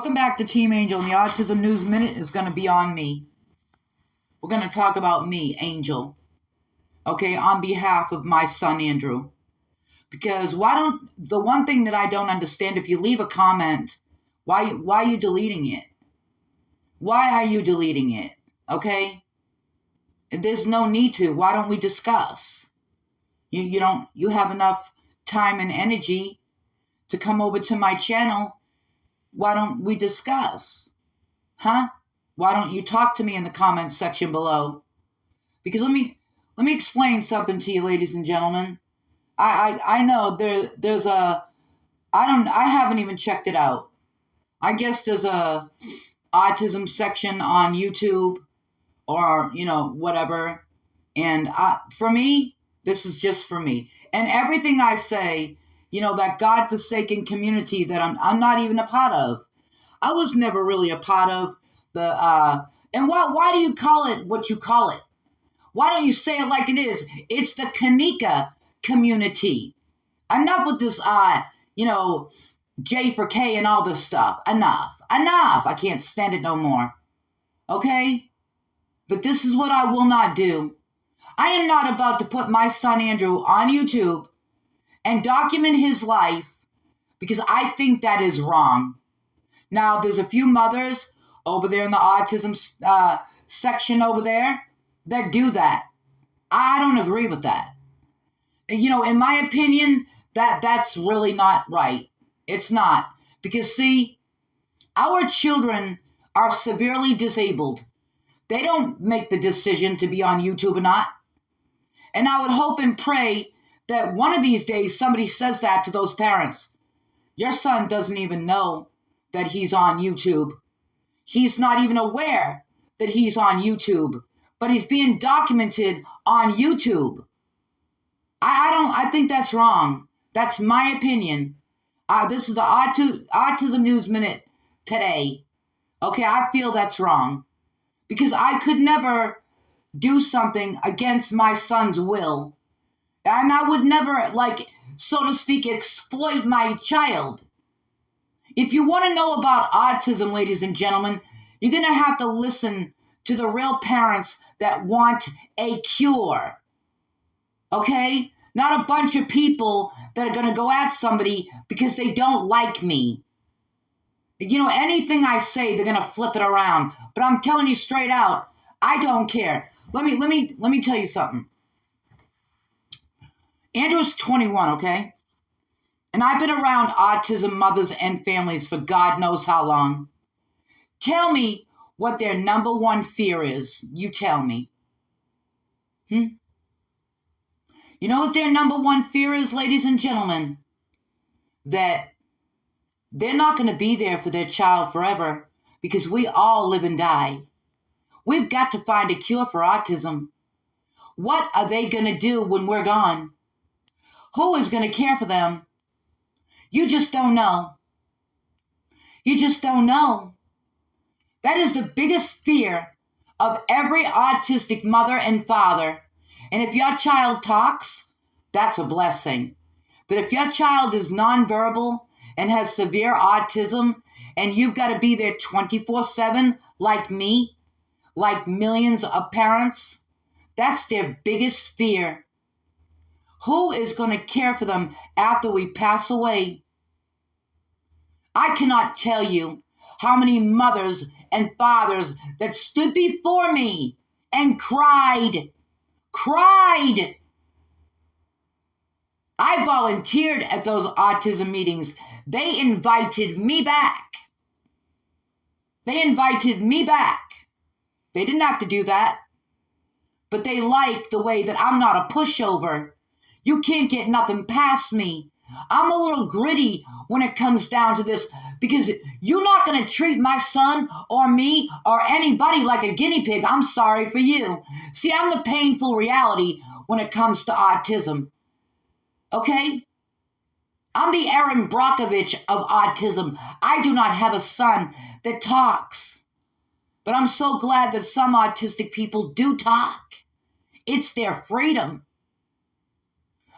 Welcome back to Team Angel, and the Autism News Minute is going to be on me. We're going to talk about me, Angel, okay, on behalf of my son, Andrew. Because the one thing that I don't understand, if you leave a comment, why are you deleting it? Why are you deleting it, okay? There's no need to. Why don't we discuss? You have enough time and energy to come over to my channel. Why don't we discuss? Huh? Why don't you talk to me in the comments section below? Because let me explain something to you, ladies and gentlemen. I know there's a I haven't even checked it out. I guess there's a autism section on YouTube or whatever. And for me, this is just for me. And everything I say, that godforsaken community that I'm not even a part of. I was never really a part of the, and why do you call it what you call it? Why don't you say it like it is? It's the Kanika community. Enough with this, J for K and all this stuff. Enough. I can't stand it no more. Okay? But this is what I will not do. I am not about to put my son Andrew on YouTube and document his life because I think that is wrong. Now, there's a few mothers over there in the autism section over there that do that. I don't agree with that. In my opinion, that's really not right. It's not. Because, see, our children are severely disabled. They don't make the decision to be on YouTube or not. And I would hope and pray that one of these days somebody says that to those parents. Your son doesn't even know that he's on YouTube. He's not even aware that he's on YouTube, but he's being documented on YouTube. I think that's wrong. That's my opinion. This is the Autism News Minute today. Okay, I feel that's wrong. Because I could never do something against my son's will. And I would never, so to speak, exploit my child. If you want to know about autism, ladies and gentlemen, you're going to have to listen to the real parents that want a cure. Okay? Not a bunch of people that are going to go at somebody because they don't like me. Anything I say, they're going to flip it around. But I'm telling you straight out, I don't care. Let me tell you something. Andrew's 21, okay? And I've been around autism mothers and families for God knows how long. Tell me what their number one fear is. You tell me. You know what their number one fear is, ladies and gentlemen? That they're not going to be there for their child forever because we all live and die. We've got to find a cure for autism. What are they going to do when we're gone? Who is going to care for them? You just don't know. You just don't know. That is the biggest fear of every autistic mother and father. And if your child talks, that's a blessing. But if your child is nonverbal and has severe autism, and you've got to be there 24/7 like me, like millions of parents, that's their biggest fear. Who is going to care for them after we pass away? I cannot tell you how many mothers and fathers that stood before me and cried. I volunteered at those autism meetings. They invited me back. They didn't have to do that. But they like the way that I'm not a pushover. You can't get nothing past me. I'm a little gritty when it comes down to this because you're not going to treat my son or me or anybody like a guinea pig. I'm sorry for you. See, I'm the painful reality when it comes to autism. Okay? I'm the Aaron Brockovich of autism. I do not have a son that talks. But I'm so glad that some autistic people do talk. It's their freedom.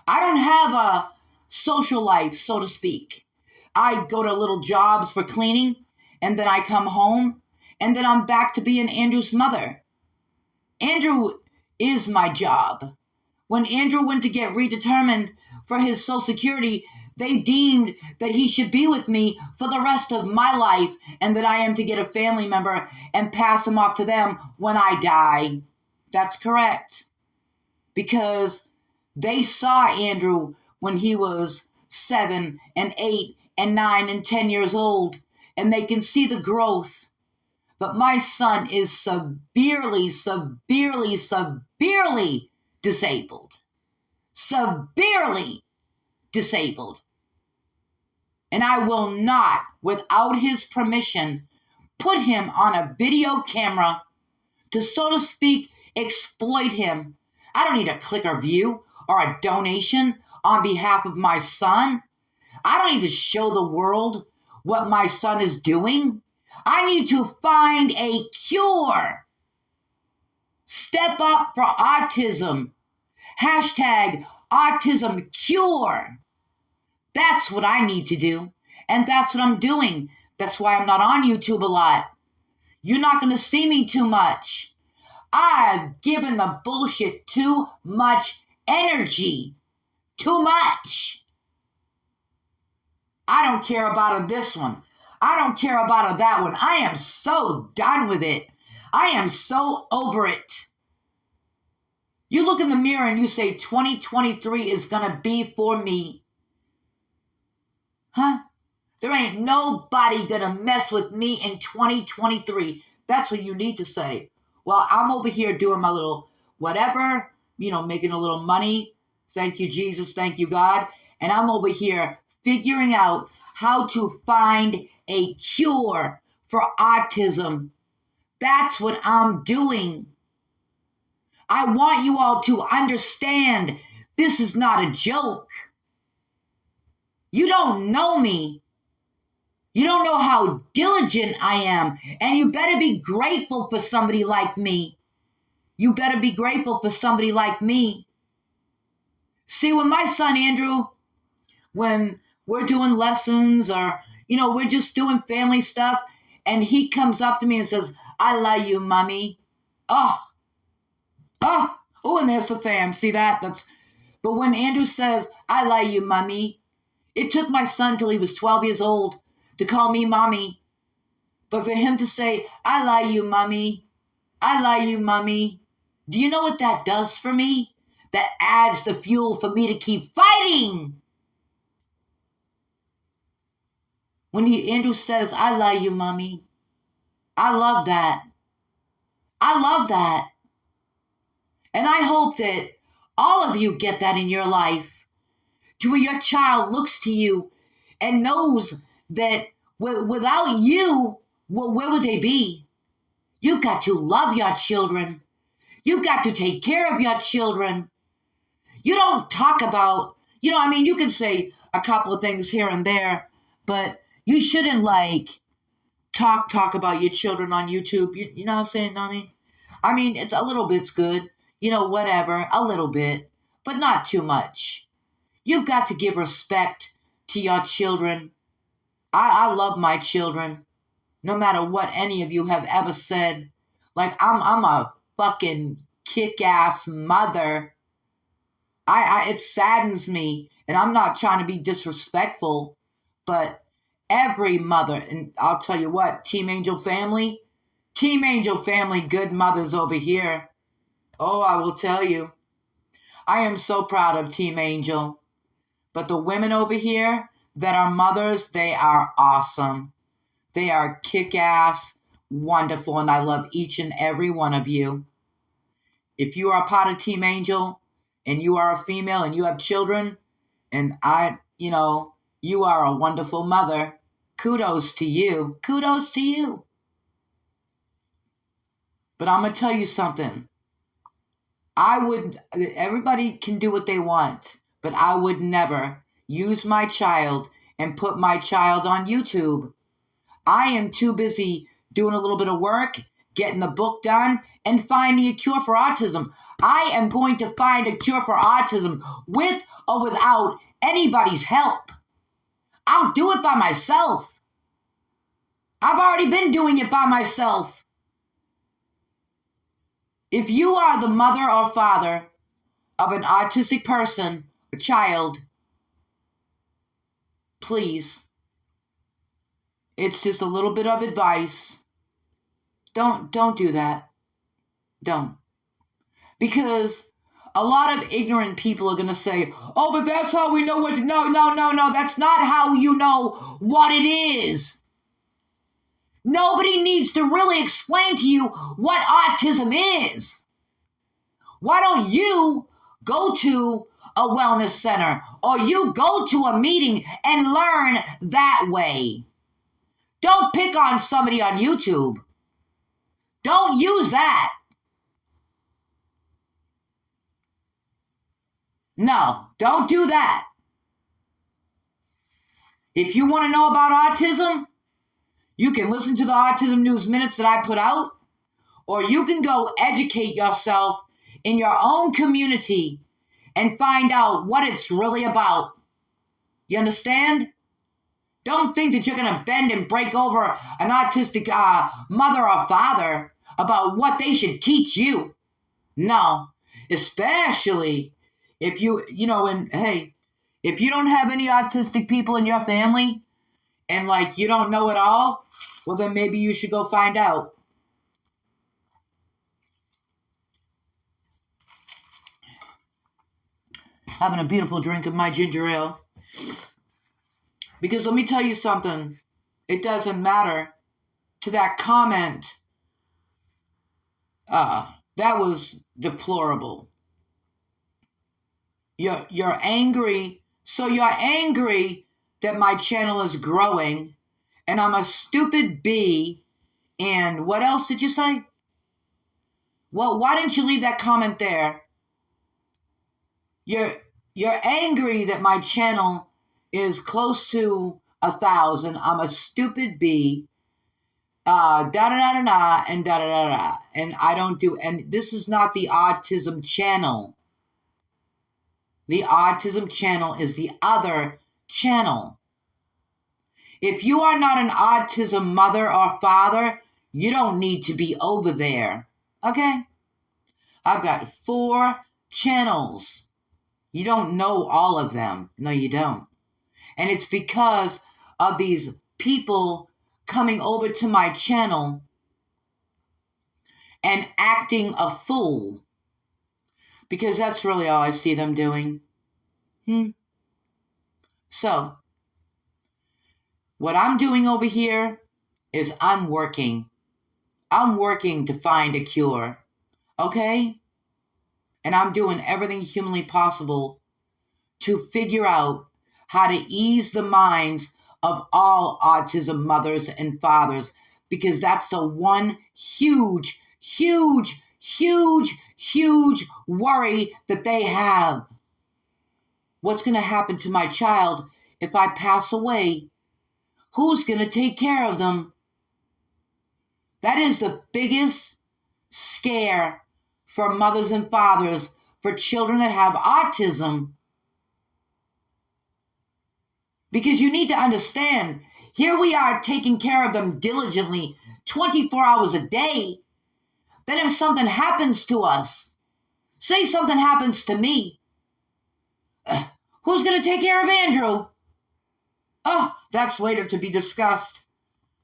I don't have a social life, so to speak. I go to little jobs for cleaning, and then I come home, and then I'm back to being Andrew's mother. Andrew is my job. When Andrew went to get redetermined for his Social Security, they deemed that he should be with me for the rest of my life and that I am to get a family member and pass him off to them when I die. That's correct. Because they saw Andrew when he was 7 and 8 and 9 and 10 years old, and they can see the growth. But my son is severely disabled. Severely disabled. And I will not, without his permission, put him on a video camera to, so to speak, exploit him. I don't need a click or view or a donation on behalf of my son. I don't need to show the world what my son is doing. I need to find a cure. Step up for autism. Hashtag autism cure. That's what I need to do. And that's what I'm doing. That's why I'm not on YouTube a lot. You're not going to see me too much. I've given the bullshit too much energy. Too much. I don't care about this one. I don't care about that one. I am so done with it. I am so over it. You look in the mirror and you say 2023 is going to be for me. Huh? There ain't nobody going to mess with me in 2023. That's what you need to say. Well, I'm over here doing my little whatever, making a little money. Thank you, Jesus. Thank you, God. And I'm over here figuring out how to find a cure for autism. That's what I'm doing. I want you all to understand this is not a joke. You don't know me. You don't know how diligent I am. And you better be grateful for somebody like me. You better be grateful for somebody like me. See, when my son Andrew, when we're doing lessons or, we're just doing family stuff, and he comes up to me and says, I love you, mommy. Oh, and there's the fan. See that? But when Andrew says, I love you, mommy, it took my son till he was 12 years old to call me mommy. But for him to say, I love you, mommy. I love you, mommy. Do you know what that does for me? That adds the fuel for me to keep fighting. When Andrew says, I love you, mommy. I love that. I love that. And I hope that all of you get that in your life, to where your child looks to you and knows that without you, where would they be? You've got to love your children. You've got to take care of your children. You don't talk about, you can say a couple of things here and there, but you shouldn't talk about your children on YouTube. You know what I'm saying, Nami? It's a little bit's good. Whatever, a little bit, but not too much. You've got to give respect to your children. I love my children, no matter what any of you have ever said. I'm a fucking kick-ass mother. It saddens me, and I'm not trying to be disrespectful, but every mother, and I'll tell you what, Team Angel family, good mothers over here. Oh, I will tell you, I am so proud of Team Angel. But the women over here that are mothers, they are awesome. They are kick-ass, wonderful, and I love each and every one of you. If you are a part of Team Angel, and you are a female, and you have children, and you are a wonderful mother, kudos to you. Kudos to you. But I'm going to tell you something. Everybody can do what they want, but I would never use my child and put my child on YouTube. I am too busy doing a little bit of work, getting the book done, and finding a cure for autism. I am going to find a cure for autism with or without anybody's help. I'll do it by myself. I've already been doing it by myself. If you are the mother or father of an autistic person, a child, please, it's just a little bit of advice. Don't do that. Don't. Because a lot of ignorant people are going to say, oh, but that's how we know what to... No. That's not how you know what it is. Nobody needs to really explain to you what autism is. Why don't you go to a wellness center or you go to a meeting and learn that way? Don't pick on somebody on YouTube. Don't use that. No, don't do that. If you want to know about autism, you can listen to the Autism News Minutes that I put out, or you can go educate yourself in your own community and find out what it's really about. You understand? Don't think that you're going to bend and break over an autistic mother or father about what they should teach you. No, especially if if you don't have any autistic people in your family and you don't know it all, well, then maybe you should go find out. Having a beautiful drink of my ginger ale. Because let me tell you something. It doesn't matter to that comment. That was deplorable. You're angry. So you're angry that my channel is growing and I'm a stupid bee. And what else did you say? Well, why didn't you leave that comment there? You're angry that my channel is close to 1,000. I'm a stupid bee. And da-da-da-da-da. And I don't do... And this is not the autism channel. The autism channel is the other channel. If you are not an autism mother or father, you don't need to be over there. Okay? I've got 4 channels. You don't know all of them. No, you don't. And it's because of these people coming over to my channel and acting a fool. Because that's really all I see them doing. So, what I'm doing over here is I'm working. I'm working to find a cure. Okay? And I'm doing everything humanly possible to figure out how to ease the minds of all autism mothers and fathers, because that's the one huge worry that they have. What's going to happen to my child if I pass away? Who's going to take care of them? That is the biggest scare for mothers and fathers for children that have autism. Because you need to understand, here we are taking care of them diligently 24 hours a day. Then if something happens to us, say something happens to me, who's going to take care of Andrew? Oh, that's later to be discussed.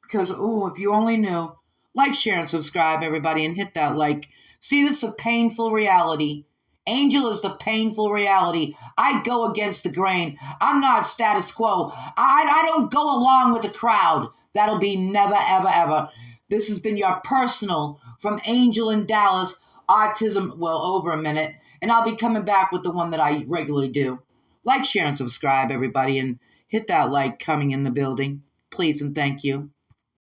Because, if you only knew. Like, share, and subscribe, everybody, and hit that like. See, this is a painful reality. Angel is the painful reality. I go against the grain. I'm not status quo. I don't go along with the crowd. That'll be never, ever, ever. This has been your personal from Angel in Dallas, Autism, over a minute. And I'll be coming back with the one that I regularly do. Like, share, and subscribe, everybody, and hit that like coming in the building. Please and thank you.